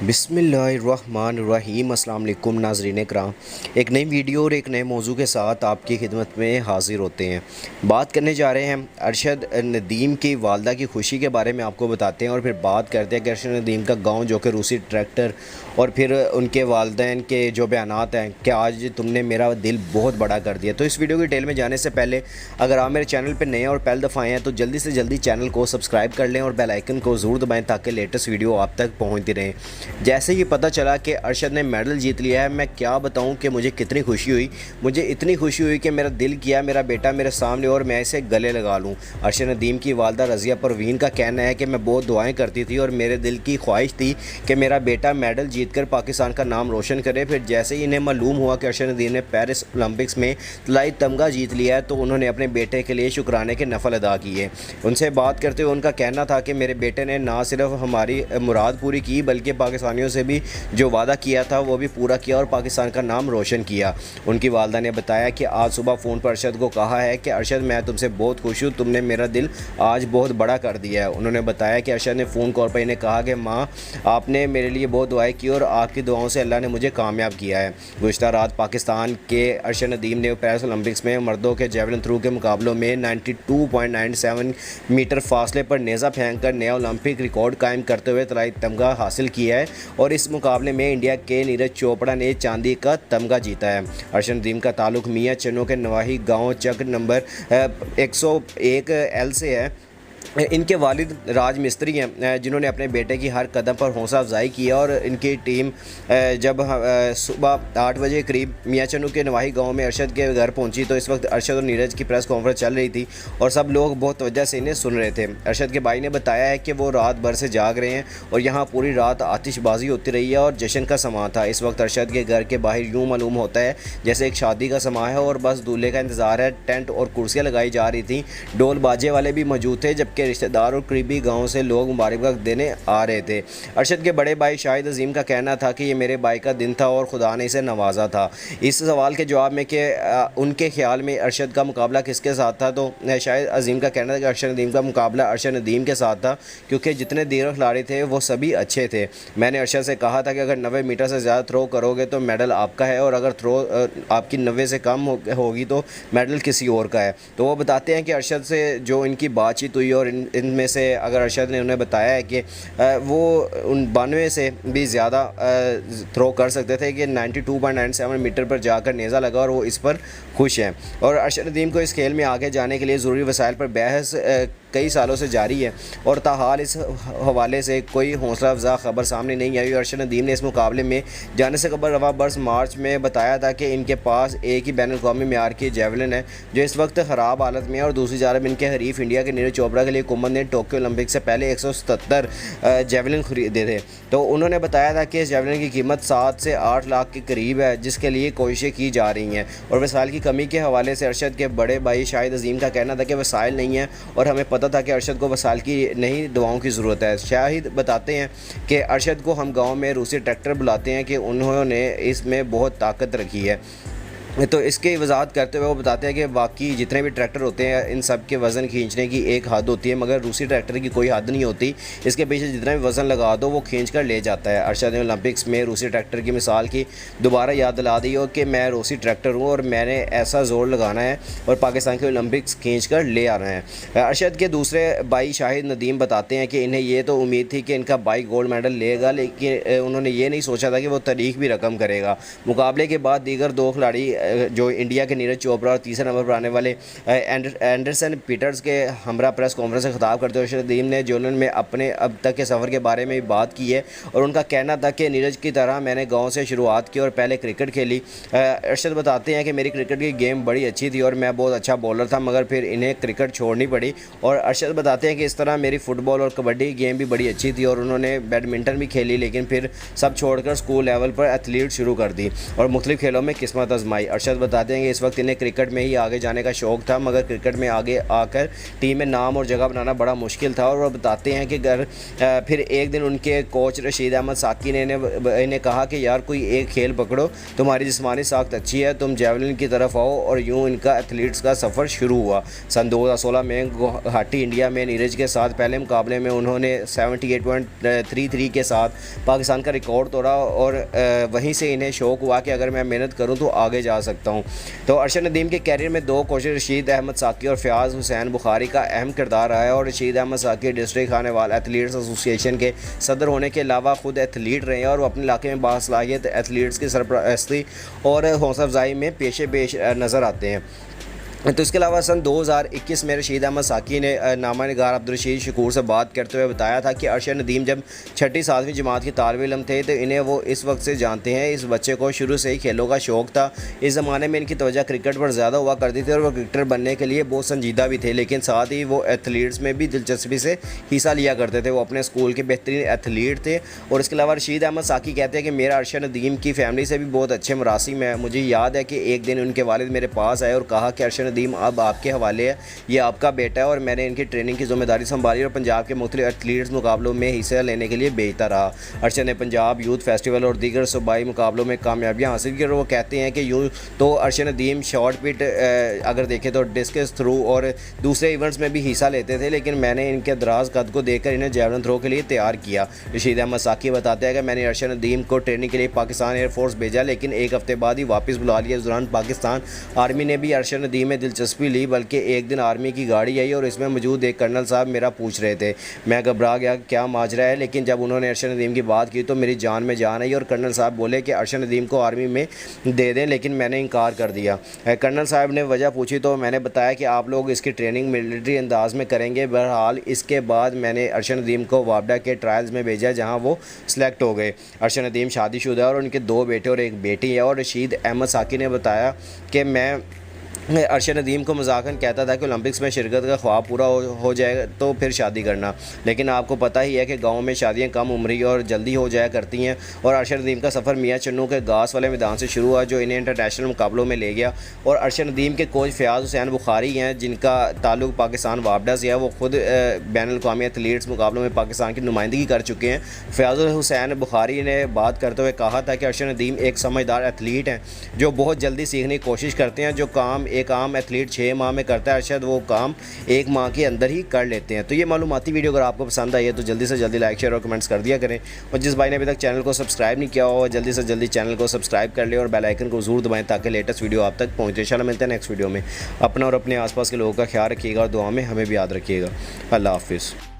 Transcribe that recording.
बिस्मिल्लाहिर्रहमानिर्रहीम। अस्सलाम वालेकुम नाज़रीन कराम, एक नई वीडियो और एक नए मौजू के साथ आपकी खिदमत में हाज़िर होते हैं। बात करने जा रहे हैं अरशद नदीम की वालदा की खुशी के बारे में, आपको बताते हैं और फिर बात करते हैं कि अरशद नदीम का गांव जो कि रूसी ट्रैक्टर और फिर उनके वालदैन के जो बयानात हैं कि आज तुमने मेरा दिल बहुत बड़ा कर दिया। तो इस वीडियो की डिटेल में जाने से पहले अगर आप मेरे चैनल पर नए और पहली दफ़ा आए हैं तो जल्दी से जल्दी चैनल को सब्सक्राइब कर लें और बेल आइकन को ज़रूर दबाएँ ताकि लेटेस्ट वीडियो आप तक पहुँचती रहें। जैसे ही पता चला कि अरशद ने मेडल जीत लिया है, मैं क्या बताऊं कि मुझे कितनी खुशी हुई। मुझे इतनी खुशी हुई कि मेरा दिल किया मेरा बेटा मेरे सामने और मैं इसे गले लगा लूं। अरशद नदीम की वालदा रज़िया परवीन का कहना है कि मैं बहुत दुआएं करती थी और मेरे दिल की ख्वाहिश थी कि मेरा बेटा मेडल जीतकर पाकिस्तान का नाम रोशन करे। फिर जैसे ही इन्हें मालूम हुआ कि अरशद नदीम ने पेरिस ओलंपिक्स में तलाई तमगा जीत लिया है तो उन्होंने अपने बेटे के लिए शुक्राने के नफल अदा किए। उनसे बात करते हुए उनका कहना था कि मेरे बेटे ने ना सिर्फ हमारी मुराद पूरी की बल्कि पाकिस्तानियों से भी जो वादा किया था वो भी पूरा किया और पाकिस्तान का नाम रोशन किया। उनकी वालदा ने बताया कि आज सुबह फ़ोन पर अरशद को कहा है कि अरशद मैं तुमसे बहुत खुश हूँ, तुमने मेरा दिल आज बहुत बड़ा कर दिया है। उन्होंने बताया कि अरशद ने फ़ोन कॉल पर इन्हें कहा कि माँ आपने मेरे लिए बहुत दुआएं की और आपकी दुआओं से अल्लाह ने मुझे कामयाब किया है। गुज़श्ता रात पाकिस्तान के अरशद नदीम ने पेरिस ओलंपिक्स में मर्दों के जेवलिन थ्रो के मुकाबलों में 92.97 मीटर फासले पर नेज़ा फेंक कर नया ओलंपिक रिकॉर्ड कायम करते हुए तलाई तमगा हासिल किया है और इस मुकाबले में इंडिया के नीरज चोपड़ा ने चांदी का तमगा जीता है। अरशद नदीम का ताल्लुक मियाँ चन्नो के नवाही गांव चक नंबर 101 एल से है। इनके वालिद राज मिस्त्री हैं जिन्होंने अपने बेटे की हर कदम पर हौसला अफजाई की और इनकी टीम जब सुबह 8 बजे करीब मियाँ चन्नू के नवाही गांव में अरशद के घर पहुंची तो इस वक्त अरशद और नीरज की प्रेस कॉन्फ्रेंस चल रही थी और सब लोग बहुत तवज्जो से इन्हें सुन रहे थे। अरशद के भाई ने बताया है कि वो रात भर से जाग रहे हैं और यहाँ पूरी रात आतिशबाजी होती रही है और जश्न का समा था। इस वक्त अरशद के घर के बाहर यूँ मालूम होता है जैसे एक शादी का समा है और बस दूल्हे का इंतज़ार है। टेंट और कुर्सियाँ लगाई जा रही थी, ढोल बाजे वाले भी मौजूद थे जबकि रिश्तेदार और करीबी गांव से लोग मुबारकबाद देने आ रहे थे। अरशद के बड़े भाई शाहिद अजीम का कहना था कि ये मेरे भाई का दिन था और खुदा ने इसे नवाजा था। इस सवाल के जवाब में कि उनके ख्याल में अरशद का मुकाबला किसके साथ था तो शाहिद अजीम का कहना था कि अरशद नदीम का मुकाबला अरशद नदीम के साथ था क्योंकि जितने दीगर खिलाड़ी थे वो सभी अच्छे थे। मैंने अरशद से कहा था कि अगर 90 मीटर से ज़्यादा थ्रो करोगे तो मेडल आपका है और अगर थ्रो आपकी 90 से कम होगी तो मेडल किसी और का है। तो वो बताते हैं कि अरशद से जो इनकी बातचीत हुई और इनमें से अगर अरशद ने उन्हें बताया है कि वो उन 92 से भी ज़्यादा थ्रो कर सकते थे कि 92.97 मीटर पर जाकर नेज़ा लगा और वो इस पर खुश हैं। और अरशद नदीम को इस खेल में आगे जाने के लिए ज़रूरी वसाइल पर बहस कई सालों से जारी है और ताहाल इस हवाले से कोई हौसला अफजा खबर सामने नहीं आई। अरशद नदीम ने इस मुकाबले में जाने से कबल रवा बरस मार्च में बताया था कि इनके पास एक ही बैन अवी मेयार की जेवलिन है जो इस वक्त ख़राब हालत में है और दूसरी जानब इनके हरीफ इंडिया के नीरज चोपड़ा के लिए हुकूमत ने टोक्यो ओलंपिक से पहले 177 जेवलिन खरीदे थे। तो उन्होंने बताया था कि इस जेवलिन की कीमत 7 से 8 लाख के करीब है जिसके लिए कोशिशें की जा रही हैं। और वसाइल की कमी के हवाले से अरशद के बड़े भाई शाहिद अजीम का कहना था कि वसाइल नहीं है और हमें पता था कि अरशद को वसाइल की नहीं दुआओं की ज़रूरत है। शाहिद बताते हैं कि अरशद को हम गांव में रूसी ट्रैक्टर बुलाते हैं कि उन्होंने इसमें बहुत ताकत रखी है। तो इसकी वजाहत करते हुए वो बताते हैं कि बाकी जितने भी ट्रैक्टर होते हैं इन सब के वज़न खींचने की एक हद होती है मगर रूसी ट्रैक्टर की कोई हद नहीं होती। इसके पीछे जितना भी वज़न लगा दो वो खींच कर ले जाता है। अरशद ने ओलंपिक्स में रूसी ट्रैक्टर की मिसाल की दोबारा याद दिला दी हो कि मैं रूसी ट्रैक्टर हूँ और मैंने ऐसा ज़ोर लगाना है और पाकिस्तान के ओलंपिक्स खींच कर ले आना है। अरशद के दूसरे भाई शाहिद नदीम बताते हैं कि इन्हें ये तो उम्मीद थी कि इनका भाई गोल्ड मेडल लेगा लेकिन उन्होंने ये नहीं सोचा था कि वो तारीख भी रकम करेगा। मुकाबले के बाद दीगर दो खिलाड़ी जो इंडिया के नीरज चोपड़ा और तीसरे नंबर पर आने वाले एंडरसन पीटर्स के हमरा प्रेस कॉन्फ्रेंस से खिताब करते हुए अरशद नदीम ने जेवलिन में अपने अब तक के सफ़र के बारे में भी बात की है और उनका कहना था कि नीरज की तरह मैंने गांव से शुरुआत की और पहले क्रिकेट खेली। अरशद बताते हैं कि मेरी क्रिकेट की गेम बड़ी अच्छी थी और मैं बहुत अच्छा बॉलर था मगर फिर इन्हें क्रिकेट छोड़नी पड़ी। और अरशद बताते हैं कि इस तरह मेरी फ़ुटबॉल और कबड्डी गेम भी बड़ी अच्छी थी और उन्होंने बैडमिंटन भी खेली लेकिन फिर सब छोड़कर स्कूल लेवल पर एथलीट शुरू कर दी और मुख्तलिफ़ खेलों में किस्मत आजमाई। अरशद बताते हैं कि इस वक्त इन्हें क्रिकेट में ही आगे जाने का शौक़ था, मगर क्रिकेट में आगे आकर टीम में नाम और जगह बनाना बड़ा मुश्किल था। और वो बताते हैं कि फिर एक दिन उनके कोच रशीद अहमद साकी ने इन्हें कहा कि यार कोई एक खेल पकड़ो, तुम्हारी जिस्मानी साख्त अच्छी है, तुम जेवलिन की तरफ आओ। और यूँ इनका एथलीट्स का सफ़र शुरू हुआ। सन 2016 में गुवाहाटी इंडिया में नीरज के साथ पहले मुकाबले में उन्होंने 78.33 के साथ पाकिस्तान का रिकॉर्ड तोड़ा और वहीं से इन्हें शौक़ हुआ कि अगर मैं मेहनत करूं तो आगे जा सकता हूं। तो अरशद नदीम के कैरियर में दो कोच रशीद अहमद साकी और फ़याज़ हुसैन बुखारी का अहम किरदार रहा है। और रशीद अहमद साकी डिस्ट्रिक्ट खानेवाल एथलीट्स एसोसिएशन के सदर होने के अलावा ख़ुद एथलीट रहे हैं और वो अपने इलाके में बासलाहियत एथलीट्स की सरपरस्ती और हौसला अफजाई में पेश नज़र आते हैं। तो इसके अलावा सन 2021 में रशीद अहमद साकी ने नामा निगार अब्दुलरशीद शकूर से बात करते हुए बताया था कि अरशद नदीम जब 6ठी 7वीं जमात के तालिब इल्म थे तो इन्हें वो इस वक्त से जानते हैं। इस बच्चे को शुरू से ही खेलों का शौक़ था। इस ज़माने में इनकी तवज्जो क्रिकेट पर ज़्यादा हुआ करती थी और वो क्रिकेटर बनने के लिए बहुत संजीदा भी थे, लेकिन साथ ही वो एथलीट्स में भी दिलचस्पी से हिस्सा लिया करते थे। वो अपने स्कूल के बेहतरीन एथलीट थे। और इसके अलावा रशीद अहमद साकी कहते हैं कि मेरा अरशद नदीम की फ़ैमिली से भी बहुत अच्छे मरासिम है। मुझे याद है कि एक दिन उनके वालिद मेरे पास आए और कहा कि अरशद नदीम अब आपके हवाले है, ये आपका बेटा है। और मैंने इनकी ट्रेनिंग की जिम्मेदारी संभाली और पंजाब के मुख्तलिफ एथलीट्स मुकाबलों में हिस्सा लेने के लिए भेजता रहा। अरशद ने पंजाब यूथ फेस्टिवल और दीगर सूबाई मुकाबलों में कामयाबियाँ हासिल की। और वो कहते हैं कि यूँ तो अरशद नदीम शॉर्ट पिट अगर देखें तो डिस्कस थ्रू और दूसरे इवेंट्स में भी हिस्सा लेते थे, लेकिन मैंने इनके दराज कद को देखकर इन्हें जैवलिन थ्रो के लिए तैयार किया। रशीद अहमद साकी बताते हैं कि मैंने अरशद नदीम को ट्रेनिंग के लिए पाकिस्तान एयरफोर्स भेजा, लेकिन एक हफ्ते बाद ही वापस बुला लिया। इस दौरान पाकिस्तान आर्मी ने भी अरशद नदीम में दिलचस्पी ली, बल्कि एक दिन आर्मी की गाड़ी आई और इसमें मौजूद एक कर्नल साहब मेरा पूछ रहे थे। मैं घबरा गया क्या माजरा है, लेकिन जब उन्होंने अरशद नदीम की बात की तो मेरी जान में जान आई और कर्नल साहब बोले कि अरशद नदीम को आर्मी में दे दें, लेकिन मैंने इनकार कर दिया। कर्नल साहब ने वजह पूछी तो मैंने बताया कि आप लोग इसकी ट्रेनिंग मिलिट्री अंदाज में करेंगे। बहरहाल इसके बाद मैंने अरशद नदीम को वापडा के ट्रायल्स में भेजा, जहाँ वो सिलेक्ट हो गए। अरशद नदीम शादीशुदा और उनके 2 बेटे और 1 बेटी है। और रशीद अहमद साकी ने बताया कि मैं अरशद नदीम को मजाकन कहता था कि ओलंपिक्स में शिरकत का ख्वाब पूरा हो जाए तो फिर शादी करना, लेकिन आपको पता ही है कि गांव में शादियां कम उम्री और जल्दी हो जाया करती हैं। और अरशद नदीम का सफ़र मियाँ चन्नू के घास वाले मैदान से शुरू हुआ, जो इन्हें इंटरनेशनल मुकाबलों में ले गया। और अरशद नदीम के कोच फ़याज़ हुसैन बुखारी हैं, जिनका ताल्लुक पाकिस्तान वापडा से है। वो ख़ुद बैनुल-अक़वामी एथलीट्स मुकाबलों में पाकिस्तान की नुमाइंदगी कर चुके हैं। फ़याज़ हुसैन बुखारी ने बात करते हुए कहा था कि अरशद नदीम एक समझदार एथलीट हैं जो बहुत जल्दी सीखने की कोशिश करते हैं। जो काम एक आम एथलीट 6 माह में करता है, अरशद वो काम 1 माह के अंदर ही कर लेते हैं। तो ये मालूमाती वीडियो अगर आपको पसंद आई है तो जल्दी से जल्दी लाइक शेयर और कमेंट्स कर दिया करें। और जिस भाई ने अभी तक चैनल को सब्सक्राइब नहीं किया हो जल्दी से जल्दी चैनल को सब्सक्राइब कर ले और बेल आइकन को ज़रूर दबाएं ताकि लेटेस्ट वीडियो आप तक पहुँचे। इंशाल्लाह मिलते हैं नेक्स्ट वीडियो में। अपना और अपने आसपास के लोगों का ख्याल रखिएगा और दुआ में हमें भी याद रखिएगा। अल्लाह हाफिज़।